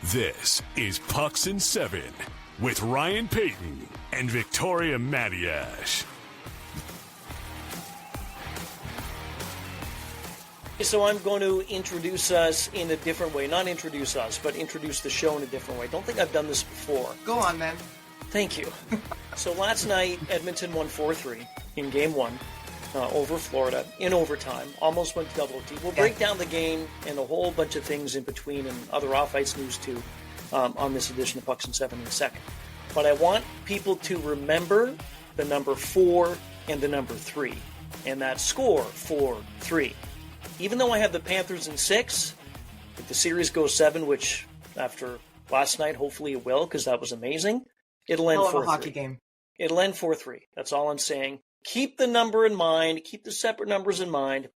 This is Pucks in 7 with Ryan Paton and Victoria Matiash. So I'm going to introduce us in a different way. Not introduce us, but introduce the show in a different way. Don't think I've done this before. Go on, then. Thank you. So last night, Edmonton won 4-3 in Game 1 over Florida in overtime. Almost went to double OT. We'll break down the game and a whole bunch of things in between and other off-ice news too on this edition of Pucks in 7 in a second. But I want people to remember the number 4 and the number 3. And that score, 4-3. Even though I have the Panthers in 6, if the series goes 7, which after last night, hopefully it will, because that was amazing, it'll end 4-3. Hell of a hockey game. It'll end 4-3. That's all I'm saying. Keep the number in mind. Keep the separate numbers in mind.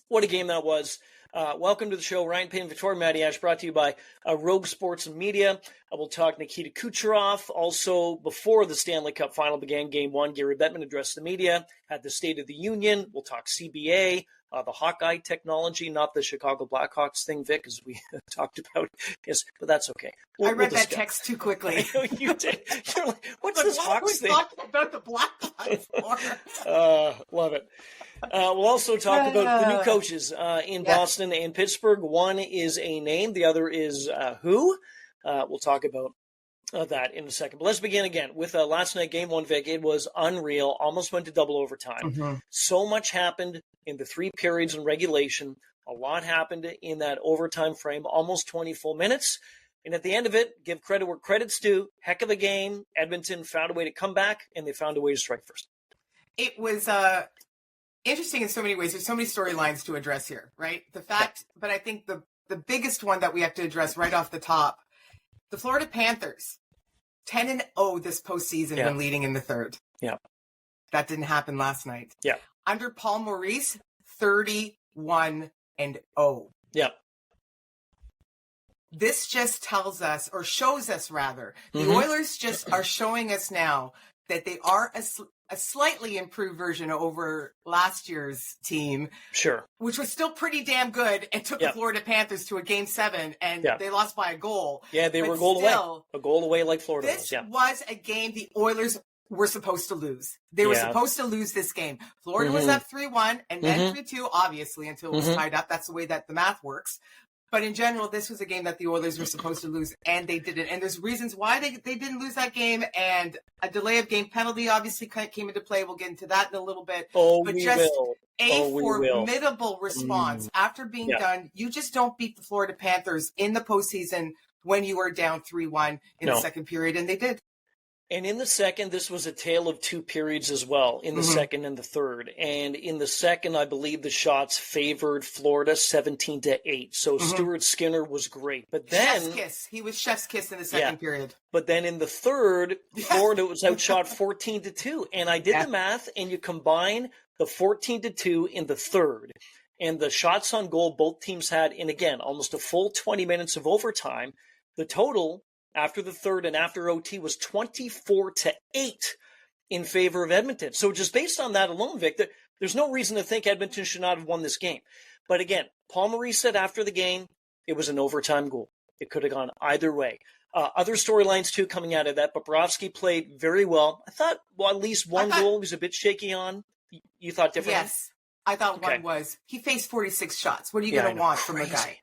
What a game that was. Welcome to the show. Ryan Paton, Victoria Matiash, brought to you by Rogue Sports and Media. I will talk Nikita Kucherov. Also, before the Stanley Cup Final began, Game 1, Gary Bettman addressed the media, had the State of the Union. We'll talk CBA, the Hawkeye technology, not the Chicago Blackhawks thing, Vic, as we talked about. Yes, but that's okay. I read that text too quickly. I know you did. You're like, what's this Hawks thing? Talking about the Blackhawks. Love it. We'll also talk about the new coaches in Boston and Pittsburgh. One is a name. The other is who. We'll talk about that in a second. But let's begin again with last night, Game 1, Vic. It was unreal. Almost went to double overtime. Mm-hmm. So much happened in the 3 periods in regulation. A lot happened in that overtime frame, almost 20 full minutes. And at the end of it, give credit where credit's due. Heck of a game. Edmonton found a way to come back, and they found a way to strike first. It was interesting in so many ways. There's so many storylines to address here, right? But I think the biggest one that we have to address right off the top, the Florida Panthers, 10-0 this postseason when leading in the third. Yeah. That didn't happen last night. Yeah. Under Paul Maurice, 31-0. Yeah. This just tells us, or shows us rather, the Oilers just are showing us now that they are a slightly improved version over last year's team. Sure. Which was still pretty damn good and took the Florida Panthers to a Game 7 and they lost by a goal. Yeah, they were a goal away. A goal away like Florida was. This was a game the Oilers were supposed to lose. They were supposed to lose this game. Florida was up 3-1 and then 3-2, obviously, until it was tied up. That's the way that the math works. But in general, this was a game that the Oilers were supposed to lose, and they didn't. And there's reasons why they didn't lose that game, and a delay of game penalty obviously came into play. We'll get into that in a little bit. Formidable response. After being done, you just don't beat the Florida Panthers in the postseason when you are down 3-1 in the second period, and they did. And in the second, this was a tale of 2 periods as well, in the second and the third. And in the second, I believe the shots favored Florida 17-8. So Stuart Skinner was great. But then chef's kiss. He was chef's kiss in the second period. But then in the third, Florida was outshot 14-2. And I did the math, and you combine the 14-2 in the third and the shots on goal both teams had, and again, almost a full 20 minutes of overtime, the total after the third and after OT was 24-8 in favor of Edmonton. So just based on that alone, Vic, there's no reason to think Edmonton should not have won this game. But again, Paul Maurice said after the game, it was an overtime goal. It could have gone either way. Other storylines, too, coming out of that. Bobrovsky played very well. I thought, at least one goal he was a bit shaky on. You thought differently? Yes. I thought one was. He faced 46 shots. What are you going to want from a guy?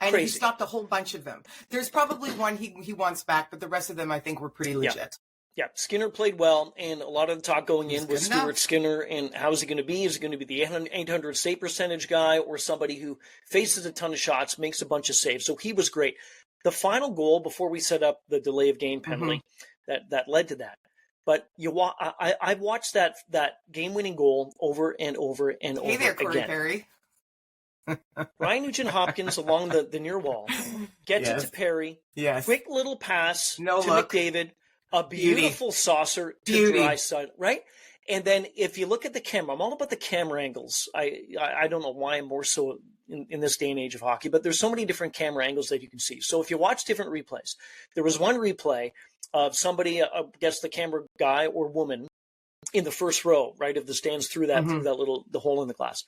And he stopped a whole bunch of them. There's probably one he wants back, but the rest of them I think were pretty legit. Yeah, Skinner played well, and a lot of the talk going in was Stuart Skinner, and how is he going to be? Is he going to be the 800 save percentage guy or somebody who faces a ton of shots, makes a bunch of saves? So he was great. The final goal, before we set up the delay of game penalty, that led to that. But I've watched that game-winning goal over and over and over again. Hey there, Corey Perry. Ryan Nugent-Hopkins along the near wall gets it to Perry. Yes. Quick little pass to McDavid. A beautiful saucer to Draisaitl, right? And then if you look at the camera, I'm all about the camera angles. I don't know why I'm more so in this day and age of hockey, but there's so many different camera angles that you can see. So if you watch different replays, there was one replay of somebody, guess the camera guy or woman, in the first row, right, of the stands through that through that the hole in the glass.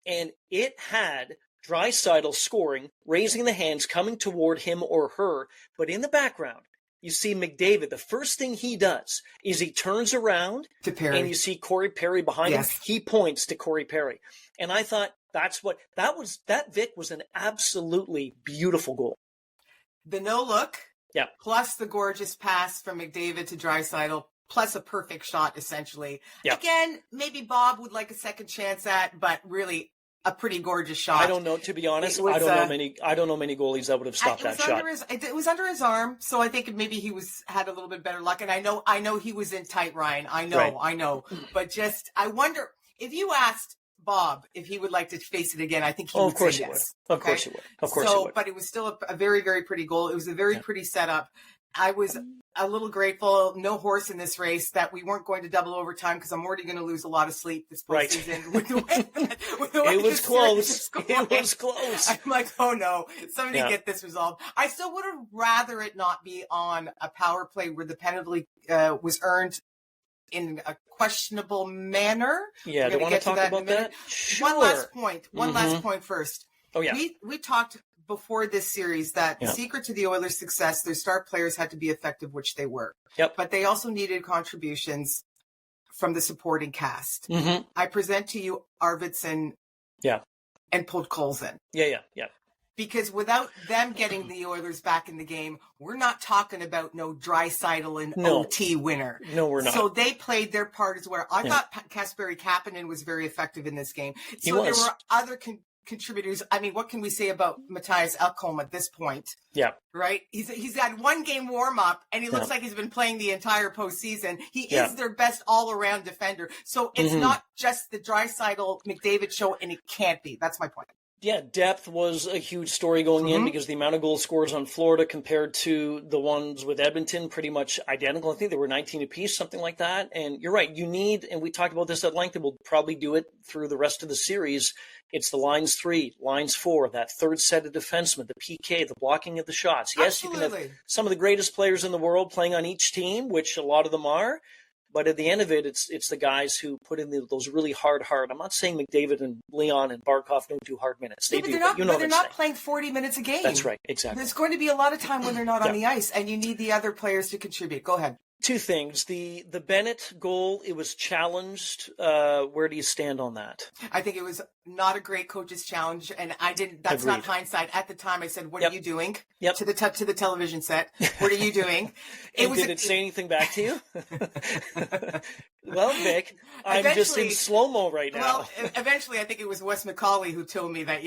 And it had Draisaitl scoring, raising the hands, coming toward him or her. But in the background, you see McDavid. The first thing he does is he turns around to Perry. And you see Corey Perry behind him. He points to Corey Perry. And I thought that Vic was an absolutely beautiful goal. The no look, yeah, plus the gorgeous pass from McDavid to Draisaitl, plus a perfect shot, essentially. Yeah. Again, maybe Bob would like a second chance at, but really a pretty gorgeous shot. I don't know, to be honest. I don't know many goalies that would have stopped that shot. It was under his arm, so I think maybe he had a little bit better luck. And I know he was in tight, Ryan. I know. But I wonder if you asked Bob if he would like to face it again, I think he would say yes. Of course he would. But it was still a very, very pretty goal. It was a very pretty setup. I was a little grateful, no horse in this race, that we weren't going to double overtime, because I'm already going to lose a lot of sleep this postseason. With the way it was close. It was close. I'm like, oh no, somebody get this resolved. I still would have rather it not be on a power play where the penalty was earned in a questionable manner. Yeah, do you want to talk about that? Sure. One last point first. Oh, yeah. We talked before this series that the secret to the Oilers' success, their star players had to be effective, which they were. Yep. But they also needed contributions from the supporting cast. Mm-hmm. I present to you Arvidsson and Podkolzin. Yeah. Because without them getting the Oilers back in the game, we're not talking about no Draisaitl and OT winner. No, we're not. So they played their part as well. I thought Kasperi Kapanen was very effective in this game. So there were other contributors. I mean, what can we say about Matthias Ekholm at this point? Yeah. Right? He's had one game warm-up, and he looks like he's been playing the entire postseason. He is their best all-around defender. So it's not just the Draisaitl McDavid show, and it can't be. That's my point. Yeah, depth was a huge story going in, because the amount of goal scorers on Florida compared to the ones with Edmonton, pretty much identical. I think they were 19 apiece, something like that. And you're right, you need, and we talked about this at length, and we'll probably do it through the rest of the series. It's the lines 3, lines 4, that third set of defensemen, the PK, the blocking of the shots. Yes, you can have some of the greatest players in the world playing on each team, which a lot of them are. But at the end of it, it's the guys who put in those really hard. I'm not saying McDavid and Leon and Barkov don't do hard minutes. They do. They're not playing 40 minutes a game. That's right. Exactly. There's going to be a lot of time when they're not on the ice, and you need the other players to contribute. Go ahead. Two things. The Bennett goal, it was challenged. Where do you stand on that? I think it was not a great coach's challenge, and I didn't. That's not hindsight. At the time, I said, "What are you doing?" To the television set. What are you doing? Did it say anything back to you? Well, Vic, I'm just in slow-mo right now. Well, eventually, I think it was Wes McCauley who told me that.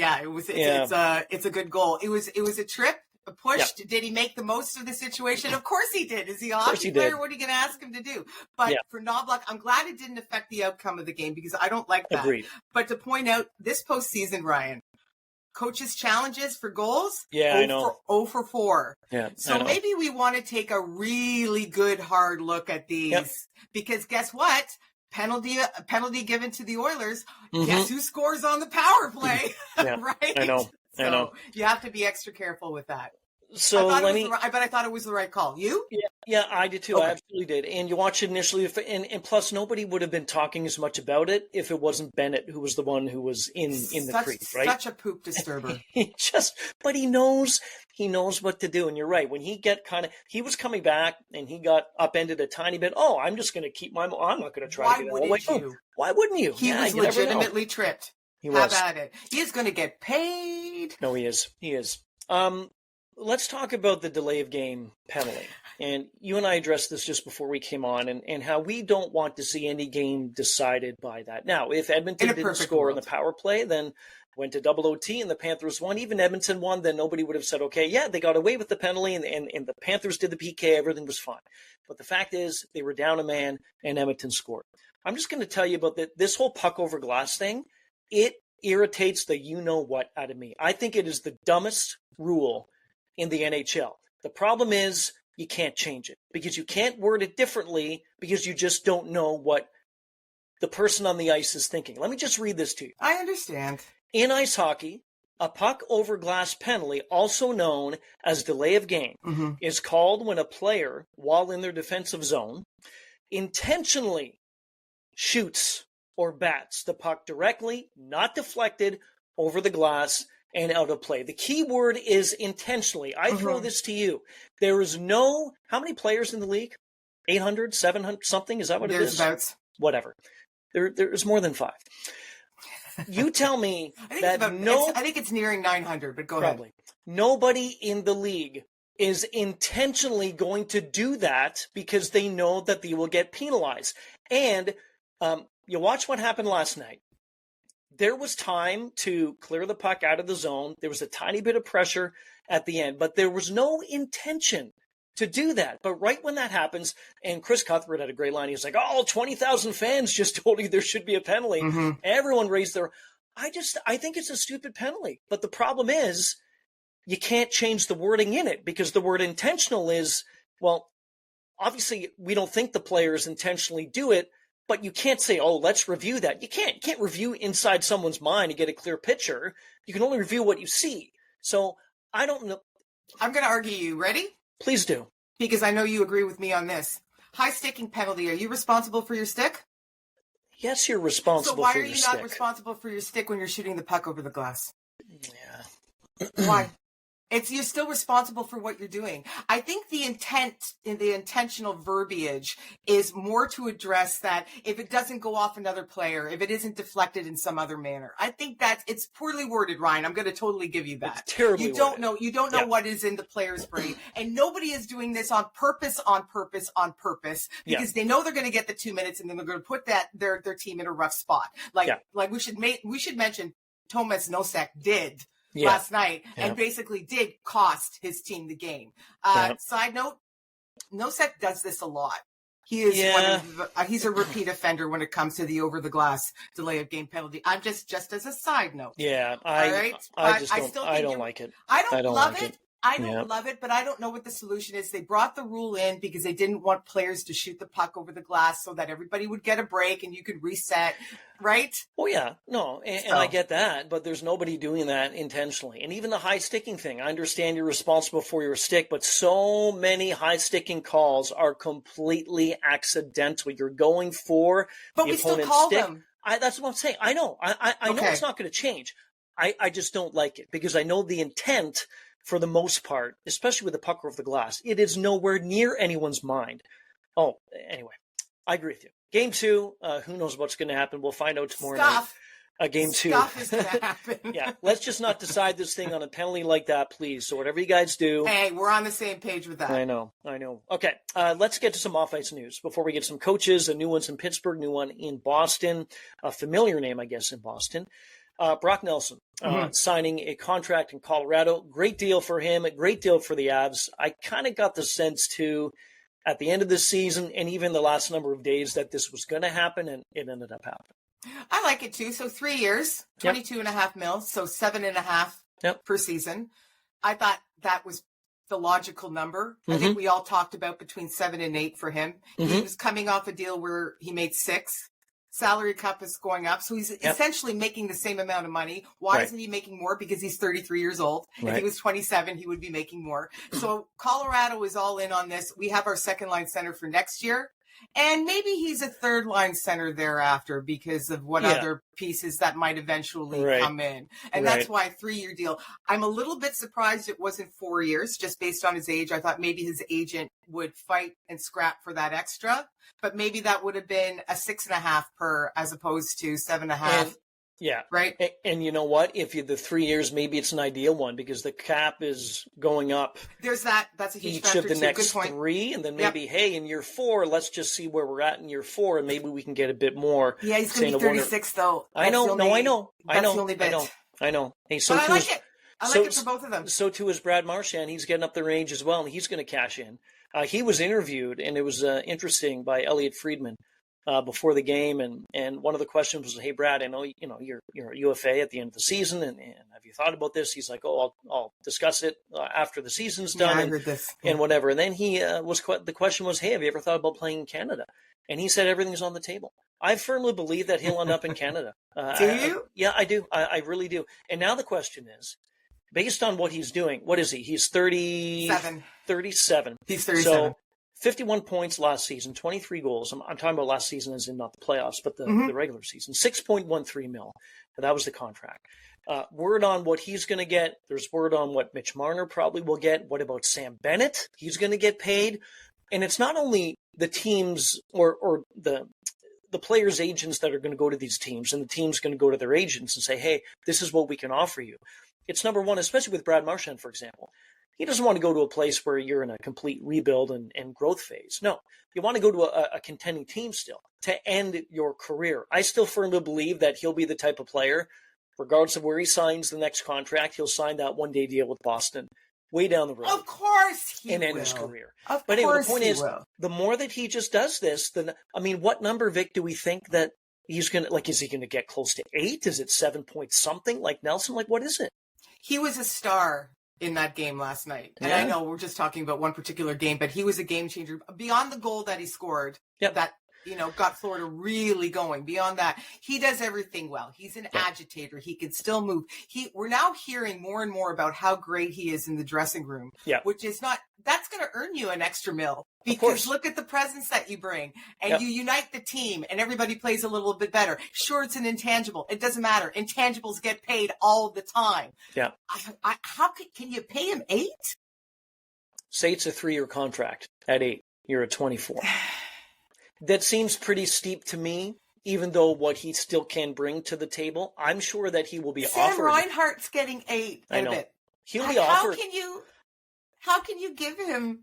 It's a good goal. It was a trip. Pushed. Did he make the most of the situation? Of course he did. Is he a hockey player? What are you going to ask him to do? But for Knoblauch, I'm glad it didn't affect the outcome of the game, because I don't like that. Agreed. But to point out, this postseason, Ryan, coaches' challenges for goals, I know. 0 for 4. Yeah, so maybe we want to take a really good, hard look at these, because guess what? Penalty given to the Oilers. Guess who scores on the power play? Right? I know. So you have to be extra careful with that. So I thought it was the right call. You? Yeah, I did too. Okay. I absolutely did. And you watch it initially, and plus nobody would have been talking as much about it if it wasn't Bennett who was the one who was in the crease, right? Such a poop disturber. But he knows what to do. And you're right. When he was coming back and he got upended a tiny bit. Oh, I'm just going to keep I'm not going to try to get it. Why wouldn't you? He was legitimately tripped. He was. How about it? He is going to get paid. No, he is. He is. Let's talk about the delay of game penalty. And you and I addressed this just before we came on, and how we don't want to see any game decided by that. Now, if Edmonton didn't score in the power play, then went to double OT and the Panthers won, even Edmonton won, then nobody would have said, okay, yeah, they got away with the penalty and the Panthers did the PK, everything was fine. But the fact is, they were down a man and Edmonton scored. I'm just going to tell you about this whole puck over glass thing. It irritates the you-know-what out of me. I think it is the dumbest rule in the NHL. The problem is you can't change it, because you can't word it differently, because you just don't know what the person on the ice is thinking. Let me just read this to you. I understand. In ice hockey, a puck over glass penalty, also known as delay of game, is called when a player, while in their defensive zone, intentionally shoots or bats the puck directly, not deflected, over the glass and out of play. The key word is intentionally. I throw this to you. There is no, how many players in the league? 800, 700, something? Is that what it is? Thereabouts. Whatever. There's more than 5. You tell me I think it's nearing 900, but go ahead. Nobody in the league is intentionally going to do that because they know that they will get penalized. And you watch what happened last night. There was time to clear the puck out of the zone. There was a tiny bit of pressure at the end, but there was no intention to do that. But right when that happens, and Chris Cuthbert had a great line. He was like, 20,000 fans just told you there should be a penalty. Everyone raised their... I think it's a stupid penalty. But the problem is you can't change the wording in it because the word intentional is, well, obviously we don't think the players intentionally do it, but you can't say, let's review that. You can't review inside someone's mind and get a clear picture. You can only review what you see. So I don't know. I'm going to argue you. Ready? Please do. Because I know you agree with me on this. High sticking penalty. Are you responsible for your stick? Yes, you're responsible for your stick. So why are you not responsible for your stick when you're shooting the puck over the glass? Yeah. Why? You're still responsible for what you're doing. I think the intent in the intentional verbiage is more to address that if it doesn't go off another player, if it isn't deflected in some other manner. I think it's poorly worded, Ryan. I'm going to totally give you that. It's terribly You don't know what is in the player's brain. And nobody is doing this on purpose, because they know they're going to get the 2 minutes and then they're going to put their team in a rough spot. Like we should mention Tomas Nosek did last night and basically did cost his team the game. Side note, Nosek does this a lot. He is he's a repeat offender when it comes to the over the glass delay of game penalty. I'm just as a side note. Yeah, I don't like it. I don't love it. I don't love it, but I don't know what the solution is. They brought the rule in because they didn't want players to shoot the puck over the glass so that everybody would get a break and you could reset, right? Oh, yeah. No, and I get that, but there's nobody doing that intentionally. And even the high sticking thing, I understand you're responsible for your stick, but so many high sticking calls are completely accidental. You're going for the opponent's stick. But we still call them. That's what I'm saying. I know. I know it's not going to change. I just don't like it because I know the intent for the most part, especially with the puck over the glass, it is nowhere near anyone's mind. Oh, anyway, I agree with you. Game 2, who knows what's going to happen? We'll find out tomorrow night. Game 2. Stuff is going to happen. Yeah, let's just not decide this thing on a penalty like that, please. So whatever you guys do. Hey, we're on the same page with that. I know. Okay, let's get to some off-ice news before we get some coaches. A new one's in Pittsburgh, new one in Boston. A familiar name, I guess, in Boston. Brock Nelson signing a contract in Colorado. Great deal for him, a great deal for the Avs. I kind of got the sense, too, at the end of the season and even the last number of days that this was going to happen, and it ended up happening. I like it, too. So 3 years, $22.5 million, so $7.5 per season. I thought that was the logical number. I think we all talked about between 7 and 8 for him. He was coming off a deal where he made 6. Salary cap is going up. So he's essentially making the same amount of money. Why isn't he making more? Because he's 33 years old. If he was 27, he would be making more. So Colorado is all in on this. We have our second line center for next year. And maybe he's a third line center thereafter because of what other pieces that might eventually come in. And that's why a 3-year deal. I'm a little bit surprised it wasn't 4 years just based on his age. I thought maybe his agent would fight and scrap for that extra, but maybe that would have been a 6.5 per as opposed to 7.5. Yeah. Right. And you know what? If you the 3 years, maybe it's an ideal one because the cap is going up. There's that. That's a huge each factor of the too. next Good point. 3, and then maybe, hey, in year 4, let's just see where we're at in year 4, and maybe we can get a bit more. Yeah, he's going to be 36 though. I know. I know. Hey, so but I like it. I like it for both of them. So too is Brad Marchand. He's getting up the range as well, and he's going to cash in. He was interviewed, and it was interesting by Elliot Friedman. Before the game, and one of the questions was, "Hey, Brad, I know you're a UFA at the end of the season, and have you thought about this?" He's like, "Oh, I'll discuss it after the season's done." Yeah, I heard this. And whatever. And then the question was, "Hey, have you ever thought about playing in Canada?" And he said everything's on the table. I firmly believe that he'll end up in Canada. Do you? Yeah, I do. I really do. And now the question is, based on what he's doing, what is he? He's 37. He's 37. So 51 points last season, 23 goals. I'm talking about last season as in not the playoffs, but the regular season. 6.13 mil. That was the contract. Word on what he's going to get. There's word on what Mitch Marner probably will get. What about Sam Bennett? He's going to get paid. And it's not only the teams or the players' agents that are going to go to these teams, and the team's going to go to their agents and say, hey, this is what we can offer you. It's number one, especially with Brad Marchand, for example. He doesn't want to go to a place where you're in a complete rebuild and growth phase. No, you want to go to a contending team still to end your career. I still firmly believe that he'll be the type of player, regardless of where he signs the next contract, he'll sign that one-day deal with Boston way down the road. Of course he will. And end his career. But anyway, the point is, the more that he just does this, what number, Vic, do we think that he's going to, is he going to get close to 8? Is it 7 point something like Nelson? What is it? He was a star in that game last night. And I know we're just talking about one particular game, but he was a game changer beyond the goal that he scored. Yep. That, got Florida really going. Beyond that, he does everything well. He's an agitator. He can still move. We're now hearing more and more about how great he is in the dressing room, which is that's going to earn you an extra mil, because look at the presence that you bring, and you unite the team, and everybody plays a little bit better. Sure, it's an intangible. It doesn't matter. Intangibles get paid all the time. Yeah. How can you pay him 8? Say it's a 3-year contract at 8. You're at 24. That seems pretty steep to me, even though what he still can bring to the table. I'm sure that he will be offered. Sam Reinhart's getting 8. I know. He'll be offered. How can you give him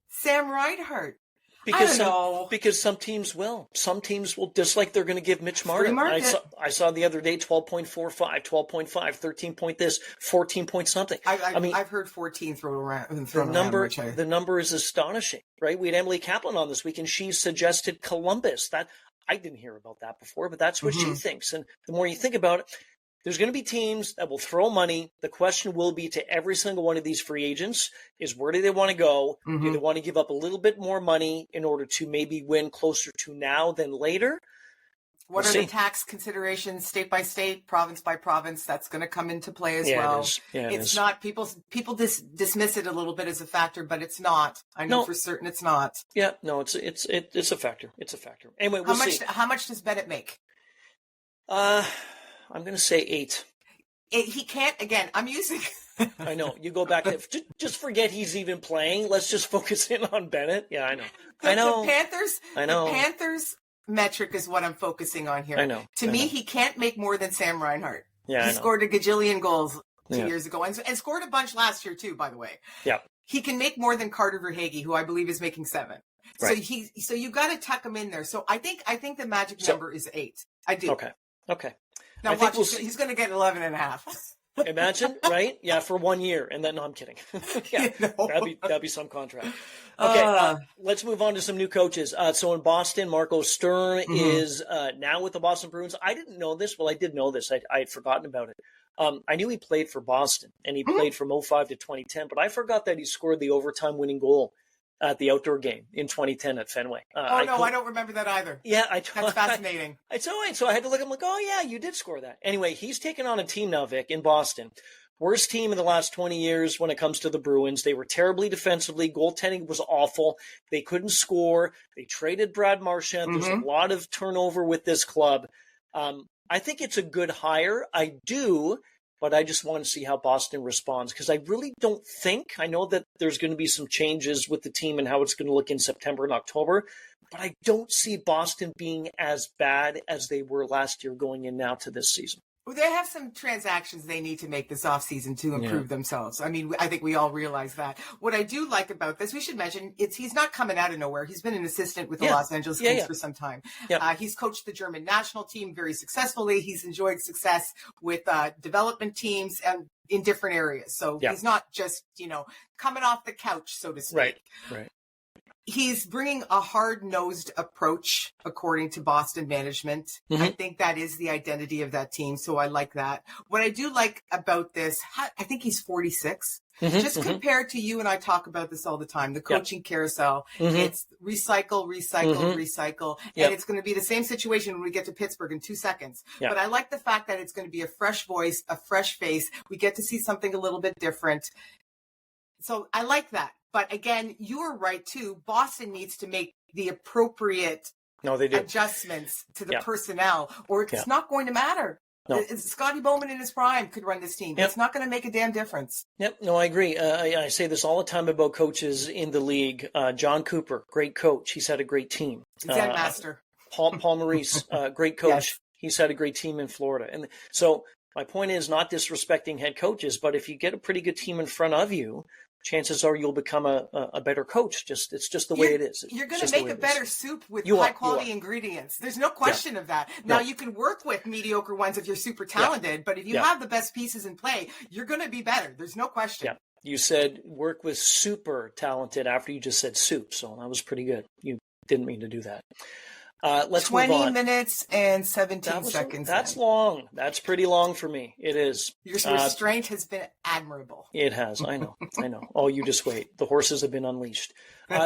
Sam Reinhart? Because some teams will. Some teams will, just like they're going to give Mitch Marner. I saw the other day 12.45, 12.5, 13 point this, 14 point something. I've heard 14 thrown around. The number is astonishing, right? We had Emily Kaplan on this week, and she suggested Columbus. That I didn't hear about that before, but that's what she thinks. And the more you think about it, there's going to be teams that will throw money. The question will be to every single one of these free agents is, where do they want to go? Do they want to give up a little bit more money in order to maybe win closer to now than later? What are the tax considerations, state by state, province by province? That's going to come into play as well. It's not, people dismiss it a little bit as a factor, but it's not. I know for certain it's not. Yeah, no, it's a factor. It's a factor. Anyway, we'll see. How much does Bennett make? I'm going to say 8. He can't, again, I'm using... I know. You go back to... Just forget he's even playing. Let's just focus in on Bennett. Yeah, I know. The Panthers metric is what I'm focusing on here. I know. To me, he can't make more than Sam Reinhart. Yeah, he scored a gajillion goals 2 years ago and scored a bunch last year too, by the way. Yeah. He can make more than Carter Verhaeghe, who I believe is making 7. Right. So you got to tuck him in there. So I think the magic number is 8. I do. Okay. Now watch, he's going to get 11 and a half. Imagine, right? Yeah, for 1 year. And then, no, I'm kidding. That'd be some contract. Okay, let's move on to some new coaches. So in Boston, Marco Stern is now with the Boston Bruins. I didn't know this. Well, I did know this. I had forgotten about it. I knew he played for Boston, and he played from 2005 to 2010, but I forgot that he scored the overtime winning goal at the outdoor game in 2010 at Fenway. I don't remember that either. Yeah, that's fascinating. So I had to look. I'm like, oh yeah, you did score that. Anyway, he's taken on a team now, Vic, in Boston. Worst team in the last 20 years when it comes to the Bruins. They were terribly defensively. Goaltending was awful. They couldn't score. They traded Brad Marchand. There's a lot of turnover with this club. I think it's a good hire. I do. But I just want to see how Boston responds, because I really don't think, I know that there's going to be some changes with the team and how it's going to look in September and October, but I don't see Boston being as bad as they were last year going in now to this season. Well, they have some transactions they need to make this offseason to improve themselves. I mean, I think we all realize that. What I do like about this, we should mention, he's not coming out of nowhere. He's been an assistant with the Los Angeles Kings for some time. He's coached the German national team very successfully. He's enjoyed success with development teams and in different areas. So he's not just, coming off the couch, so to speak. Right. He's bringing a hard-nosed approach, according to Boston management. I think that is the identity of that team, so I like that. What I do like about this, I think he's 46. Just compared to, you and I talk about this all the time, the coaching carousel. It's recycle. And it's going to be the same situation when we get to Pittsburgh in 2 seconds. But I like the fact that it's going to be a fresh voice, a fresh face. We get to see something a little bit different. So I like that. But again, you're right too. Boston needs to make the appropriate adjustments to the personnel, or it's not going to matter. No. Scotty Bowman in his prime could run this team. Yep. It's not going to make a damn difference. Yep. No, I agree. I say this all the time about coaches in the league. John Cooper, great coach. He's had a great team. Zen master. Paul Maurice, great coach. Yes. He's had a great team in Florida. And so my point is not disrespecting head coaches, but if you get a pretty good team in front of you, chances are you'll become a better coach. It's just the way it is. You're going to make a better soup with high-quality ingredients. There's no question of that. Now, you can work with mediocre ones if you're super talented, but if you have the best pieces in play, you're going to be better. There's no question. Yeah. You said work with super talented after you just said soup, so that was pretty good. You didn't mean to do that. Let's move on. 20 minutes and 17 seconds. That's long. That's pretty long for me. It is. Your restraint has been admirable. It has. I know. Oh, you just wait. The horses have been unleashed.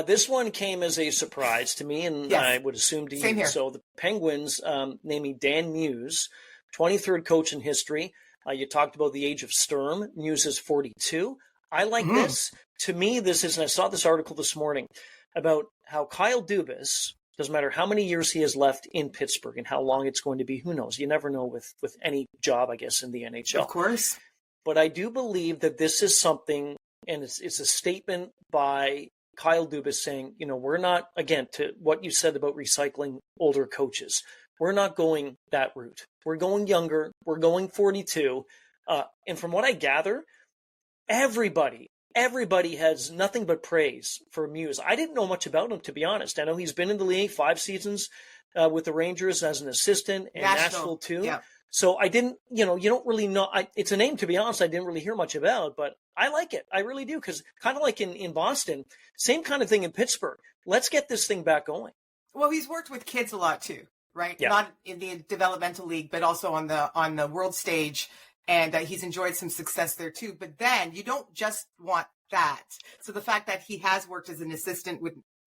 This one came as a surprise to me, and I would assume to you. Same here. So the Penguins naming Dan Muse, 23rd coach in history. You talked about the age of Sturm. Muse is 42. I like this. To me, this is, and I saw this article this morning about how Kyle Dubas, doesn't matter how many years he has left in Pittsburgh and how long it's going to be, who knows? You never know with any job, I guess, in the NHL. Of course. But I do believe that this is something, and it's a statement by Kyle Dubas saying, we're not, again, to what you said about recycling older coaches, we're not going that route. We're going younger. We're going 42. And from what I gather, everybody has nothing but praise for Muse. I didn't know much about him, to be honest. I know he's been in the league 5 seasons with the Rangers as an assistant and Nashville too. Yeah. So I didn't, you don't really know. It's a name, to be honest, I didn't really hear much about, but I like it. I really do, because kind of like in Boston, same kind of thing in Pittsburgh. Let's get this thing back going. Well, he's worked with kids a lot too, right? Yeah. Not in the developmental league, but also on the world stage. And he's enjoyed some success there too. But then you don't just want that. So the fact that he has worked as an assistant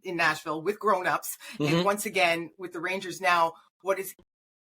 in Nashville with grown-ups, and once again with the Rangers now, what is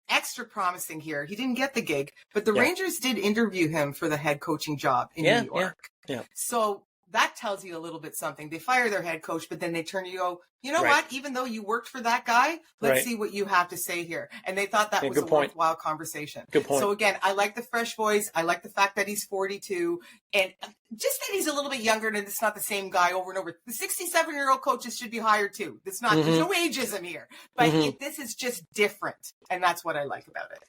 extra promising here, he didn't get the gig, but the Rangers did interview him for the head coaching job in New York. Yeah. So that tells you a little bit something. They fire their head coach, but then they turn to you, go, you know what? Even though you worked for that guy, let's see what you have to say here. And they thought that was a worthwhile conversation. Good point. So again, I like the fresh voice. I like the fact that he's 42, and just that he's a little bit younger, and it's not the same guy over and over. The 67-year-old coaches should be hired too. It's not, there's no ageism here, but this is just different. And that's what I like about it.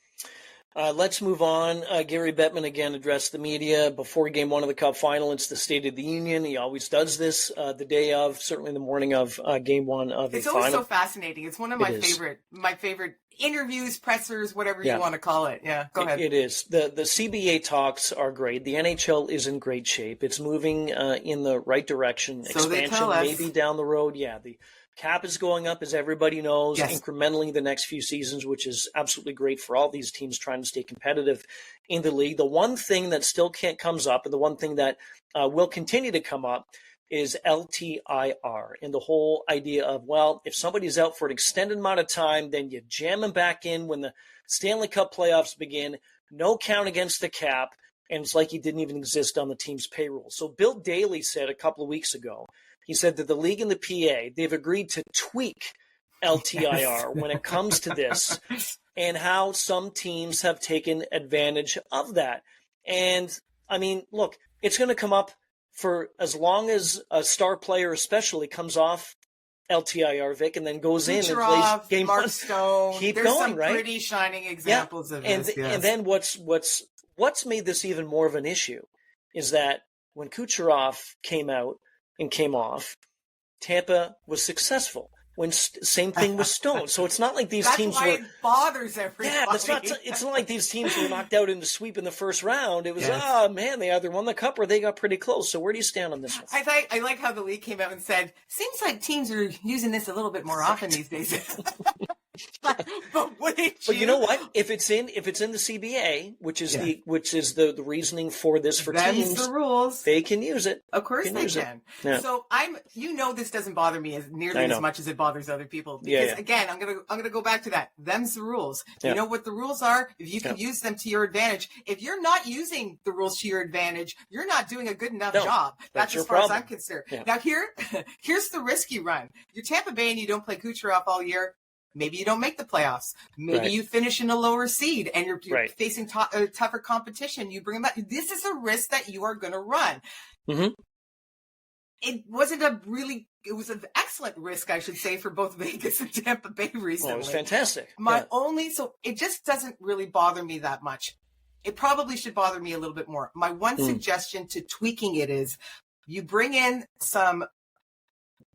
Let's move on. Gary Bettman again addressed the media before Game 1 of the Cup Final. It's the State of the Union. He always does this the day of, certainly the morning of Game 1 of the Final. It's always so fascinating. It's one of my favorite interviews, pressers, whatever you want to call it. Yeah, go ahead. It is. The CBA talks are great. The NHL is in great shape. It's moving in the right direction. So expansion maybe down the road. Yeah, the cap is going up, as everybody knows, incrementally the next few seasons, which is absolutely great for all these teams trying to stay competitive in the league. The one thing that still comes up, and the one thing that will continue to come up, is LTIR, and the whole idea of, well, if somebody's out for an extended amount of time, then you jam them back in when the Stanley Cup playoffs begin, no count against the cap, and it's like he didn't even exist on the team's payroll. So Bill Daly said a couple of weeks ago, he said that the league and the PA, they've agreed to tweak LTIR when it comes to this, and how some teams have taken advantage of that. And, I mean, look, it's going to come up for as long as a star player especially comes off LTIR, Vic, and then goes in and plays Game 1. Stone. Keep There's going, some right? Pretty shining examples of this. And then what's made this even more of an issue is that when Kucherov came out and came off, Tampa was successful. When same thing with Stone. So it's not like these teams were. It bothers everybody. Yeah, it's not like these teams were knocked out in the sweep in the first round. It was, man, they either won the cup or they got pretty close. So where do you stand on this one? I like how the league came out and said, seems like teams are using this a little bit more often these days. But you know what? If it's in the CBA, which is the reasoning for this for teams, the rules. They can use it. Of course they can. Yeah. So this doesn't bother me as nearly as much as it bothers other people. Because again, I'm gonna go back to that. Them's the rules. You know what the rules are? If you can use them to your advantage. If you're not using the rules to your advantage, you're not doing a good enough job. That's as far as I'm concerned. Yeah. Now here's the risk you run. You're Tampa Bay and you don't play Kucherov all year. Maybe you don't make the playoffs. Maybe you finish in a lower seed and you're facing tougher competition. You bring them back. This is a risk that you are going to run. Mm-hmm. It was an excellent risk, I should say, for both Vegas and Tampa Bay recently. Oh, it was fantastic. So it just doesn't really bother me that much. It probably should bother me a little bit more. My one suggestion to tweaking it is you bring in some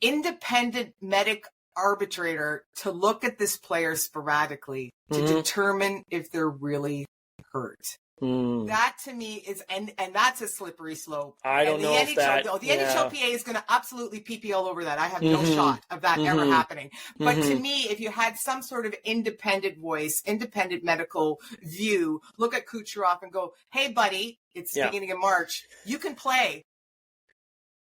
independent medic arbitrator to look at this player sporadically to determine if they're really hurt. That to me is, and that's a slippery slope. I don't know if that. The NHLPA is going to absolutely pee all over that. I have no shot of that ever happening. But to me, if you had some sort of independent voice, independent medical view, look at Kucherov and go, hey, buddy, it's the beginning of March. You can play.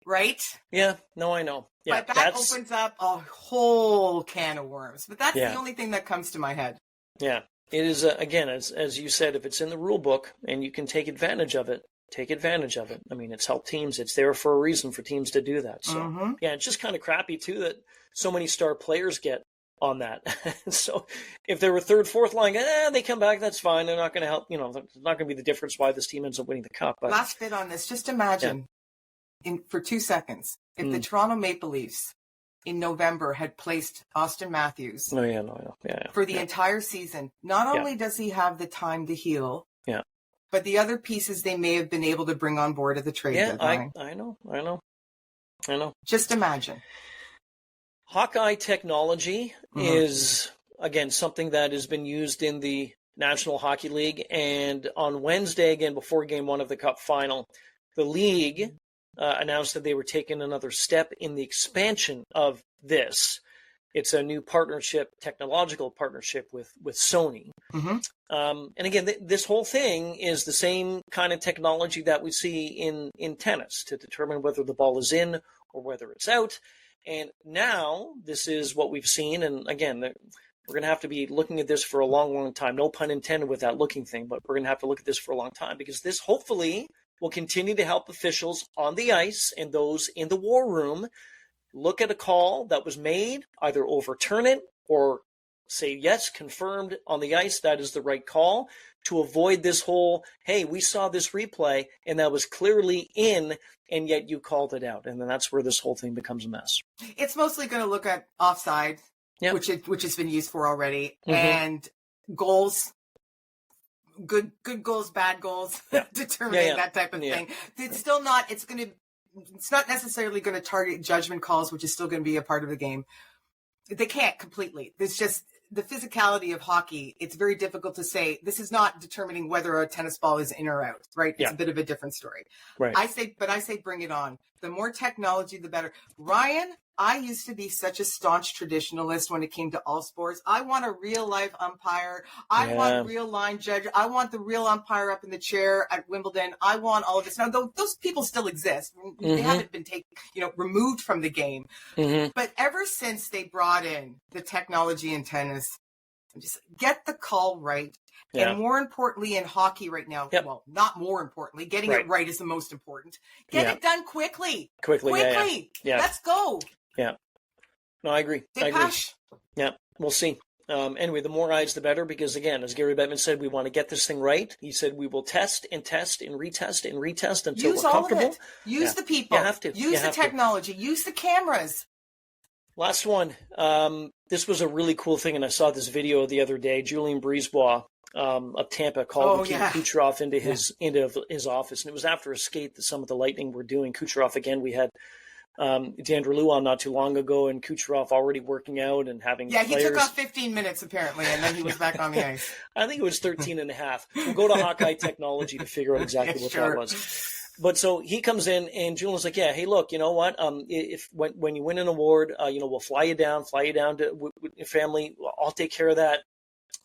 Right? Yeah. No, I know. Yeah, but that opens up a whole can of worms. But that's the only thing that comes to my head. Yeah. It is, again, as you said, if it's in the rule book and you can take advantage of it, take advantage of it. I mean, it's helped teams. It's there for a reason for teams to do that. So, yeah, it's just kind of crappy, too, that so many star players get on that. So if they were third, fourth line, they come back, that's fine. They're not going to help. It's not going to be the difference why this team ends up winning the cup. But last bit on this, just imagine for 2 seconds, if the Toronto Maple Leafs in November had placed Austin Matthews for the entire season, not only does he have the time to heal, but the other pieces they may have been able to bring on board at the trade deadline. I know. Just imagine. Hawkeye technology is, again, something that has been used in the National Hockey League. And on Wednesday, again, before Game 1 of the Cup Final, the league announced that they were taking another step in the expansion of this. It's a new partnership, technological partnership with Sony. And again, this whole thing is the same kind of technology that we see in tennis to determine whether the ball is in or whether it's out. And now this is what we've seen. And again, we're going to have to be looking at this for a long, long time. No pun intended with that looking thing, but we're going to have to look at this for a long time because this hopefully will continue to help officials on the ice and those in the war room look at a call that was made, either overturn it or say, yes, confirmed on the ice, that is the right call, to avoid this whole, hey, we saw this replay and that was clearly in, and yet you called it out. And then that's where this whole thing becomes a mess. It's mostly going to look at offside, which has been used for already, and goals. Good goals, bad goals, determining that type of thing. It's still not, it's not necessarily going to target judgment calls, which is still going to be a part of the game. They can't completely. There's just the physicality of hockey. It's very difficult to say. This is not determining whether a tennis ball is in or out, right? It's a bit of a different story. Right. I say bring it on. The more technology, the better. Ryan, I used to be such a staunch traditionalist when it came to all sports. I want a real life umpire. I want a real line judge. I want the real umpire up in the chair at Wimbledon. I want all of this. Now, those people still exist. They haven't been removed from the game. But ever since they brought in the technology in tennis, just get the call right. And more importantly, in hockey right now, well, not more importantly, getting it right is the most important. Get it done quickly. Quickly. Let's go. Yeah. No, I agree. Yeah, we'll see. Anyway, the more eyes, the better, because again, as Gary Bettman said, we want to get this thing right. He said we will test and test and retest and retest until we're comfortable. Use all of it. Use the people. You have to. Use the technology. Use the cameras. Last one. This was a really cool thing, and I saw this video the other day. Julien Brisebois of Tampa called Kucherov into his office, and it was after a skate that some of the Lightning were doing. Kucherov, again, we had D'Andre Lou on not too long ago, and Kucherov already working out and having players. He took off 15 minutes apparently, and then he was back on the ice. I think it was 13 and a half. We'll go to Hawkeye Technology to figure out exactly what that was. But so he comes in, and Julian's like, "Yeah, hey, look, you know what? If when you win an award, we'll fly you down to your family. I'll take care of that."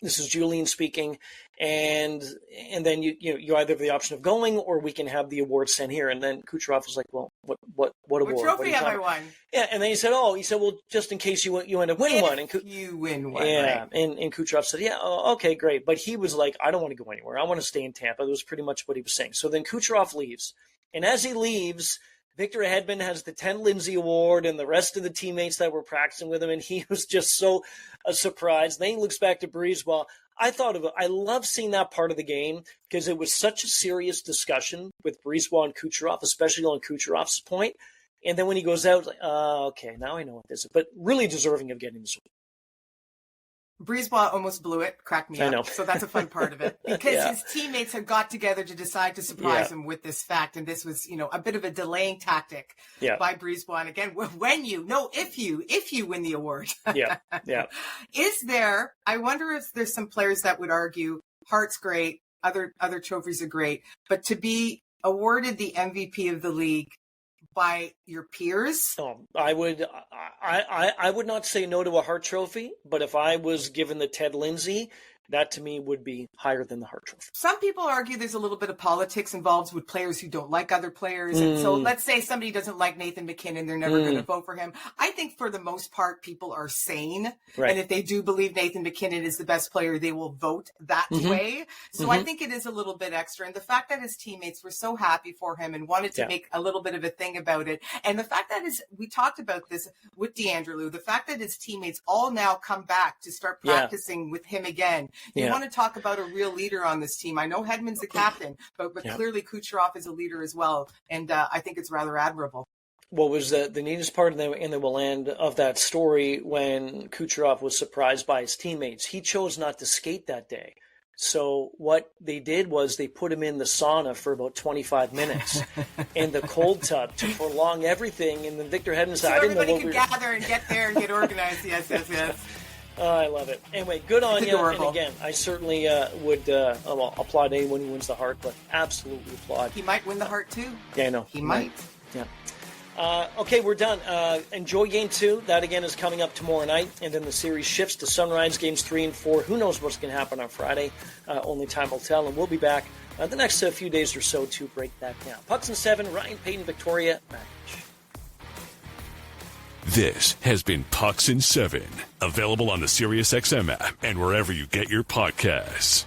This is Julien speaking, and then you either have the option of going, or we can have the award sent here. And then Kucherov was like, "Well, what award? What trophy have I won?" Yeah, and then he said, well, just in case you end up winning one, and you win one, yeah. Right. And Kucherov said, "Yeah, okay, great." But he was like, "I don't want to go anywhere. I want to stay in Tampa." That was pretty much what he was saying. So then Kucherov leaves, and as he leaves, Victor Hedman has the Ted Lindsay Award and the rest of the teammates that were practicing with him, and he was just so surprised. Then he looks back to Brisebois. I love seeing that part of the game because it was such a serious discussion with Brisebois and Kucherov, especially on Kucherov's point. And then when he goes out, like, okay, now I know what this is. But really deserving of getting this. Brisebois almost blew it, cracked me up. know. So that's a fun part of it. Because his teammates had got together to decide to surprise him with this fact. And this was, a bit of a delaying tactic by Brisebois. And again, if you win the award. Yeah. I wonder if there's some players that would argue Hart's great, other trophies are great, but to be awarded the MVP of the league by your peers? I would not say no to a Hart Trophy, but if I was given the Ted Lindsay, that to me would be higher than the Hart Trophy. Some people argue there's a little bit of politics involved with players who don't like other players. And so let's say somebody doesn't like Nathan MacKinnon, they're never going to vote for him. I think for the most part, people are sane. Right. And if they do believe Nathan MacKinnon is the best player, they will vote that way. So I think it is a little bit extra. And the fact that his teammates were so happy for him and wanted to make a little bit of a thing about it. And the fact that we talked about this with DeAndre, the fact that his teammates all now come back to start practicing with him again. You want to talk about a real leader on this team. I know Hedman's the captain, but clearly Kucherov is a leader as well. And I think it's rather admirable. What was the neatest part in the will end of that story when Kucherov was surprised by his teammates? He chose not to skate that day. So what they did was they put him in the sauna for about 25 minutes in the cold tub to prolong everything. And then Victor Hedman said, I didn't know what everybody could gather and get there and get organized. Yes. I love it. Anyway, good on you. And again, I certainly would applaud anyone who wins the Hart, but absolutely applaud. He might win the Hart too. Yeah, I know. He might. Yeah. Okay, we're done. Enjoy Game 2. That, again, is coming up tomorrow night. And then the series shifts to Sunrise Games 3 and 4. Who knows what's going to happen on Friday? Only time will tell. And we'll be back the next few days or so to break that down. Pucks and 7, Ryan, Paton, Victoria Matiash. This has been Pucks in 7, available on the SiriusXM app and wherever you get your podcasts.